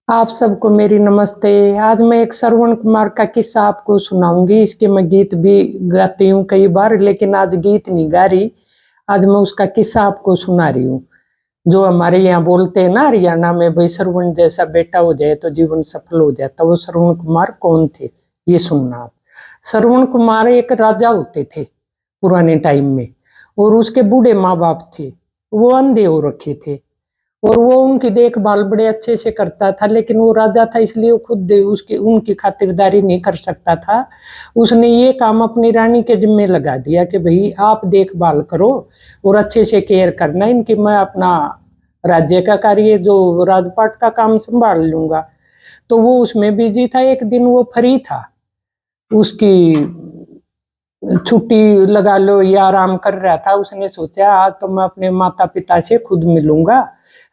आप सबको मेरी नमस्ते। आज मैं एक श्रवण कुमार का किस्सा आपको सुनाऊंगी। इसके मैं गीत भी गाती हूँ कई बार, लेकिन आज गीत नहीं गा रही। आज मैं उसका किस्सा आपको सुना रही हूँ। जो हमारे यहाँ बोलते हैं ना हरियाणा में, भाई श्रवण जैसा बेटा हो जाए तो जीवन सफल हो जाता। वो श्रवण कुमार कौन थे ये सुनना आप। श्रवण कुमार एक राजा होते थे पुराने टाइम में, और उसके बूढ़े माँ बाप थे। वो अंधे हो रखे थे और वो उनकी देखभाल बड़े अच्छे से करता था, लेकिन वो राजा था इसलिए वो खुद उसकी उनकी खातिरदारी नहीं कर सकता था। उसने ये काम अपनी रानी के जिम्मे लगा दिया कि भाई आप देखभाल करो और अच्छे से केयर करना इनकी, मैं अपना राज्य का कार्य जो राजपाट का काम संभाल लूंगा। तो वो उसमें बिजी था। एक दिन वो फ्री था, उसकी छुट्टी लगा लो या आराम कर रहा था। उसने सोचा आज तो मैं अपने माता पिता से खुद मिलूंगा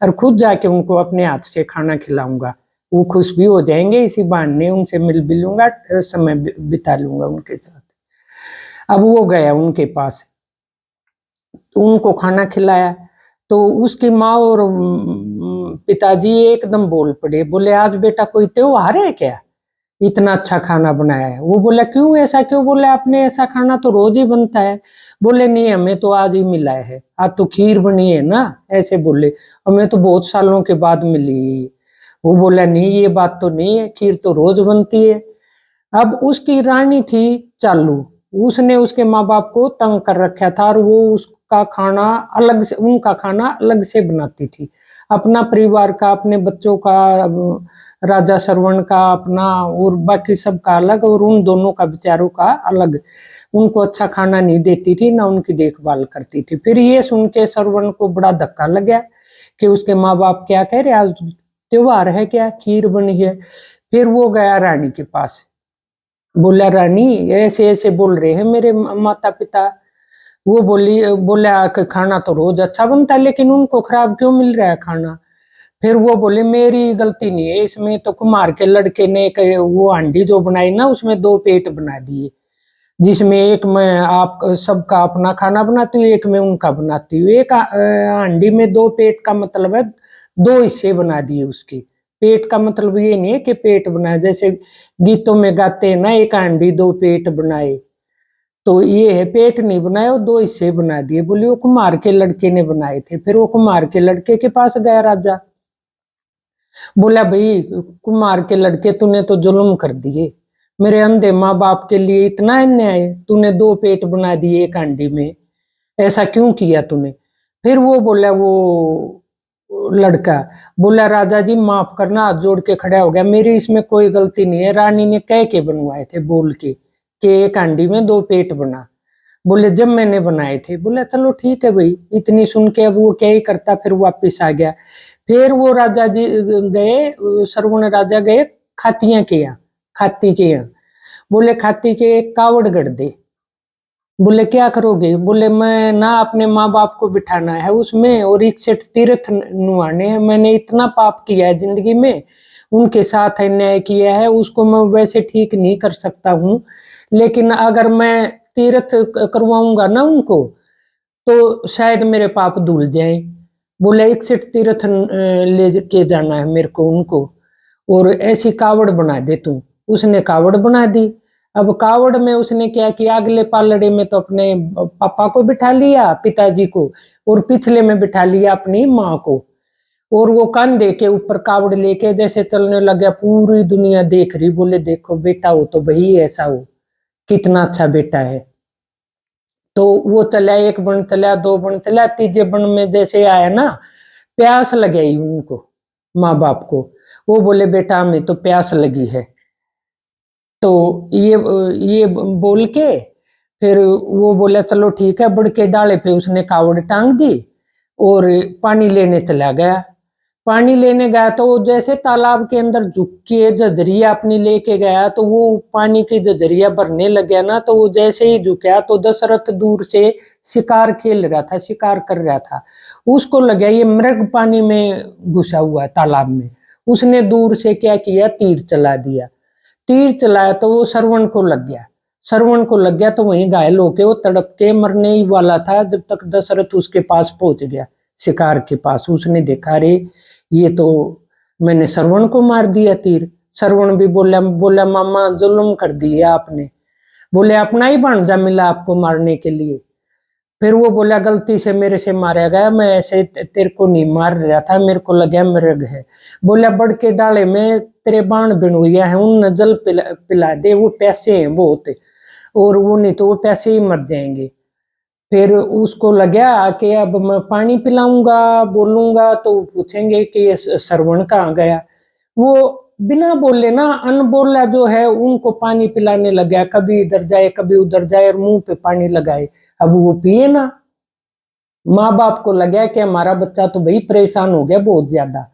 और खुद जाके उनको अपने हाथ से खाना खिलाऊंगा। वो खुश भी हो जाएंगे, इसी बहाने उनसे मिल भी लूंगा, समय बिता लूंगा उनके साथ। अब वो गया उनके पास, उनको खाना खिलाया तो उसकी माँ और पिताजी एकदम बोल पड़े। बोले आज बेटा कोई त्योहार है क्या, इतना अच्छा खाना बनाया है? वो बोला क्यों, ऐसा क्यों? बोले आपने ऐसा खाना तो रोज ही बनता है। बोले नहीं, हमें तो आज ही मिला है, आज तो खीर बनी है ना, ऐसे बोले। हमें तो बहुत सालों के बाद मिली। वो बोला नहीं, ये बात तो नहीं है, खीर तो रोज बनती है। अब उसकी रानी थी चालू, उसने उसके माँ बाप को तंग कर रखा था और वो उसका खाना अलग से, उनका खाना अलग से बनाती थी। अपना परिवार का, अपने बच्चों का, राजा श्रवण का अपना और बाकी सबका अलग, और उन दोनों का बेचारों का अलग। उनको अच्छा खाना नहीं देती थी, ना उनकी देखभाल करती थी। फिर ये सुन के श्रवण को बड़ा धक्का लग गया कि उसके माँ बाप क्या कह रहे, आज त्योहार है क्या, खीर बनी है। फिर वो गया रानी के पास, बोला रानी ऐसे ऐसे बोल रहे हैं मेरे माता पिता। वो बोला कि खाना तो रोज अच्छा बनता है, लेकिन उनको खराब क्यों मिल रहा है खाना? फिर वो बोले मेरी गलती नहीं है इसमें, तो कुम्हार के लड़के ने वो हांडी जो बनाई ना, उसमें दो पेट बना दिए, जिसमें एक मैं आप सबका अपना खाना बनाती हूँ, एक मैं उनका बनाती हूँ। एक हांडी में दो पेट का मतलब है दो हिस्से बना दिए उसके। पेट का मतलब ये नहीं है कि पेट बनाए, जैसे गीतों में गाते हैं ना, एक हांडी दो पेट बनाए, तो ये है पेट नहीं बनाए, वो दो हिस्से बना दिए। बोली वो कुम्हार के लड़के ने बनाए थे। फिर वो कुम्हार के लड़के के पास गया राजा, बोला भाई कुम्हार के लड़के तूने तो जुल्म कर दिए, मेरे अंधे माँ बाप के लिए इतना अन्याय, तूने दो पेट बना दिए एक हांडी में, ऐसा क्यों किया तूने? फिर वो बोला, वो लड़का बोला राजा जी माफ करना, हाथ जोड़ के खड़ा हो गया, मेरी इसमें कोई गलती नहीं है, रानी ने कह के बनवाए थे बोल के कि एक हांडी में दो पेट बना। बोले जब मैंने बनाए थे। बोले चलो ठीक है भाई, इतनी सुन के अब वो क्या ही करता, फिर वापिस आ गया। फिर वो राजा जी गए, श्रवण राजा गए खातिया के यहाँ, खाती के यहाँ। बोले खाती के एक कावड़ गढ़ दे। बोले क्या करोगे? बोले मैं ना अपने माँ बाप को बिठाना है उसमें, और 61 तीर्थ नुआने हैं, मैंने इतना पाप किया है जिंदगी में, उनके साथ अन्याय किया है, उसको मैं वैसे ठीक नहीं कर सकता हूँ, लेकिन अगर मैं तीर्थ करवाऊंगा ना उनको तो शायद मेरे पाप धुल जाए। बोले 61 तीर्थ ले के जाना है मेरे को उनको, और ऐसी कावड़ बना दे तू। उसने कावड़ बना दी। अब कावड़ में उसने क्या किया, अगले पालड़े में तो अपने पापा को बिठा लिया, पिताजी को, और पिछले में बिठा लिया अपनी माँ को, और वो कंधे के ऊपर कावड़ लेके जैसे चलने लग गया। पूरी दुनिया देख रही, बोले देखो बेटा हो तो भाई ऐसा हो, कितना अच्छा बेटा है। तो वो चला, एक बन चला, दो बन चला, तीजे बन में जैसे आया ना, प्यास लगी उनको माँ बाप को। वो बोले बेटा हमें तो प्यास लगी है। तो ये बोल के फिर वो बोला चलो ठीक है, बढ़ के डाले पे उसने कावड़ टांग दी और पानी लेने चला गया। पानी लेने गया तो वो जैसे तालाब के अंदर झुक के जजरिया अपनी लेके गया, तो वो पानी की जजरिया भरने लग गया ना, तो वो जैसे ही झुका तो दशरथ दूर से शिकार खेल रहा था, शिकार कर रहा था, उसको लगा ये मृग पानी में घुसा हुआ है तालाब में। उसने दूर से क्या किया, तीर चला दिया। तीर चलाया तो वो श्रवण को लग गया। श्रवण को लग गया तो वहीं घायल होके वो तड़प के मरने ही वाला था, जब तक दशरथ उसके पास पहुंच गया, शिकार के पास। उसने देखा रे ये तो मैंने श्रवण को मार दिया तीर। श्रवण भी बोला बोला मामा जुल्म कर दिया आपने, बोले अपना ही भांजा मिला आपको मारने के लिए। फिर वो बोला गलती से मेरे से मारा गया, मैं ऐसे तेरे को नहीं मार रहा था, मेरे को लगा मृग है। बोला बड़ के डाले में तेरे बाण बिनुया है, उन जल पिला दे, वो पैसे हैं बहुत, और वो नहीं तो वो पैसे ही मर जाएंगे। फिर उसको लगा कि अब मैं पानी पिलाऊंगा बोलूंगा तो पूछेंगे कि ये श्रवण कहाँ गया। वो बिना बोले ना अनबोला जो है उनको पानी पिलाने लगा, कभी इधर जाए कभी उधर जाए और मुंह पे पानी लगाए। अब वो पिए ना। माँ बाप को लगा कि हमारा बच्चा तो भाई परेशान हो गया बहुत ज्यादा।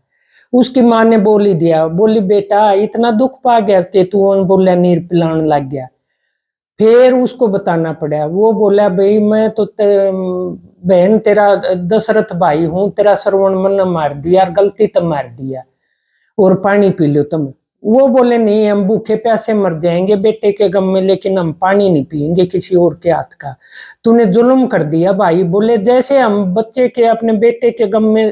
उसकी माँ ने बोल ही दिया, बोली बेटा इतना दुख पा गया कि तू अनबोला नीर पिलाने लग गया। फिर उसको बताना पड़ा। वो बोला भाई मैं तो बहन तेरा दशरथ भाई हूँ, तेरा श्रवण मन मार दिया, गलती तो मार दिया, और पानी पी लो तुम। वो बोले नहीं हम भूखे प्यासे मर जाएंगे बेटे के गम में, लेकिन हम पानी नहीं पिएंगे किसी और के हाथ का, तूने जुल्म कर दिया भाई। बोले जैसे हम बच्चे के अपने बेटे के गम में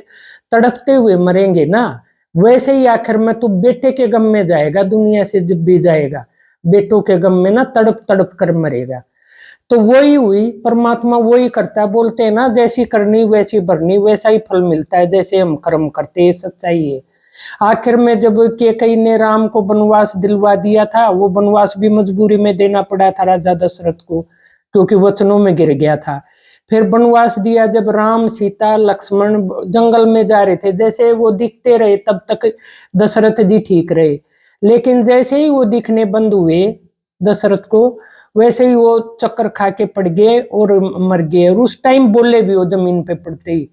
तड़पते हुए मरेंगे ना, वैसे ही आखिर में तू बेटे के गम में जाएगा, दुनिया से जब भी जाएगा बेटों के गम में ना तड़प तड़प कर मरेगा। तो वही हुई, परमात्मा वही करता है। बोलते हैं ना जैसी करनी वैसी भरनी, वैसा ही फल मिलता है जैसे हम कर्म करते हैं, सच्चाई है। आखिर में जब कैकेयी ने राम को वनवास दिलवा दिया था, वो वनवास भी मजबूरी में देना पड़ा था राजा दशरथ को, क्योंकि वचनों में गिर गया था। फिर वनवास दिया जब राम सीता लक्ष्मण जंगल में जा रहे थे, जैसे वो दिखते रहे तब तक दशरथ जी ठीक रहे, लेकिन जैसे ही वो दिखने बंद हुए दशरथ को, वैसे ही वो चक्कर खा के पड़ गए और मर गए। और उस टाइम बोले भी वो जमीन पे पड़ते ही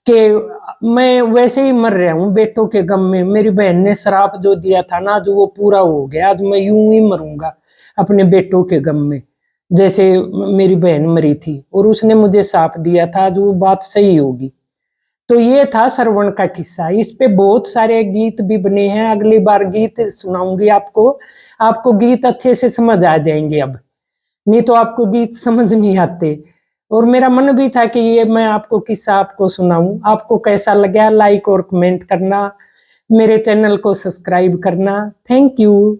कि मैं वैसे ही मर रहा हूँ बेटों के गम में, मेरी बहन ने श्राप जो दिया था ना, जो वो पूरा हो गया, आज मैं यूं ही मरूंगा अपने बेटों के गम में, जैसे मेरी बहन मरी थी और उसने मुझे साप दिया था, आज वो बात सही होगी। तो ये था श्रवण का किस्सा। इस पे बहुत सारे गीत भी बने हैं, अगली बार गीत सुनाऊंगी आपको, आपको गीत अच्छे से समझ आ जाएंगे अब, नहीं तो आपको गीत समझ नहीं आते। और मेरा मन भी था कि ये मैं आपको किस्सा आपको सुनाऊं। आपको कैसा लगा लाइक और कमेंट करना, मेरे चैनल को सब्सक्राइब करना। Thank you.